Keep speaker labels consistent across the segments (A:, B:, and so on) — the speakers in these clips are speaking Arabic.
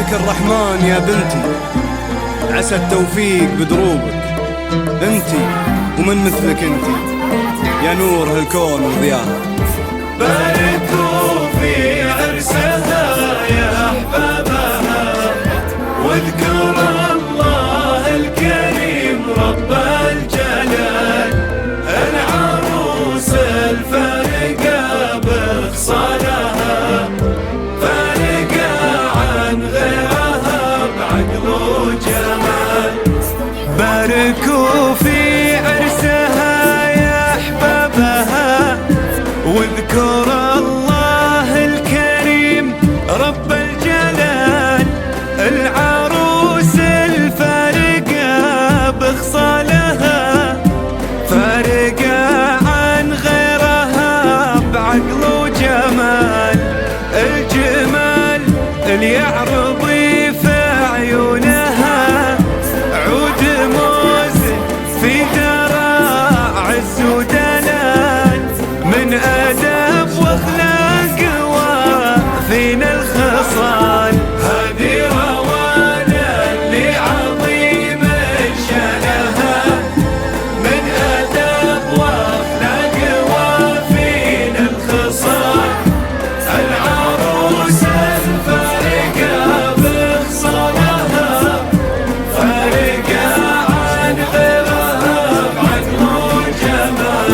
A: يهديك الرحمن يا بنتي، عسى التوفيق بدروبك. انتي ومن مثلك انتي يا نور هالكون وضياه.
B: باركوا في عرسها يا أحبابها، واذكر الله الكريم رب الجلال. العروس الفارقة بخصالها، فارقة عن غيرها بعقل وجمال. باركوا في عرسها يا أحبابها، واذكر الله الكريم رب الجلال. العروس الفارقة بخصالها، فارقة عن غيرها بعقل وجمال. الجمال اللي يعرضي في عيونها، عود موز في ذراع عز ودلال. من أدب واخلاق وفينا الخصال، هذه روانا اللي عظيم شأنها. من أدب واخلاق وفينا الخصال. العروس الفارقة بخصالها، فارقة عن غيرها بعقل وجمال.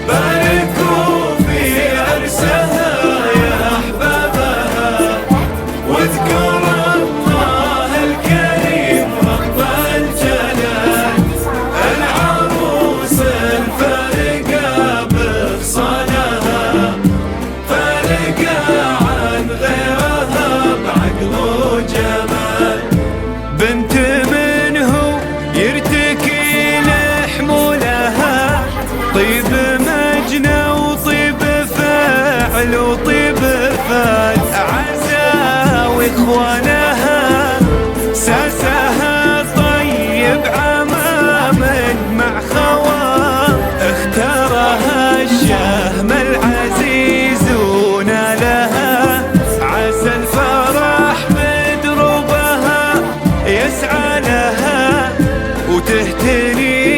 B: باركوا في عرسها يا أحبابها، واذكر الله الكريم رب الجلال. العروس الفارقة بخصالها، فارقة عن غيرها بعقل وجمال. بنت منه يرتكي لحمولها، طيب مجنى وطيب فعل وطيب فال. عزا واخوانها ساسها طيب عمام مع خواه. اختارها الشهم العزيز ونالها، عسى الفرح بدروبها يسعى لها. وتهتني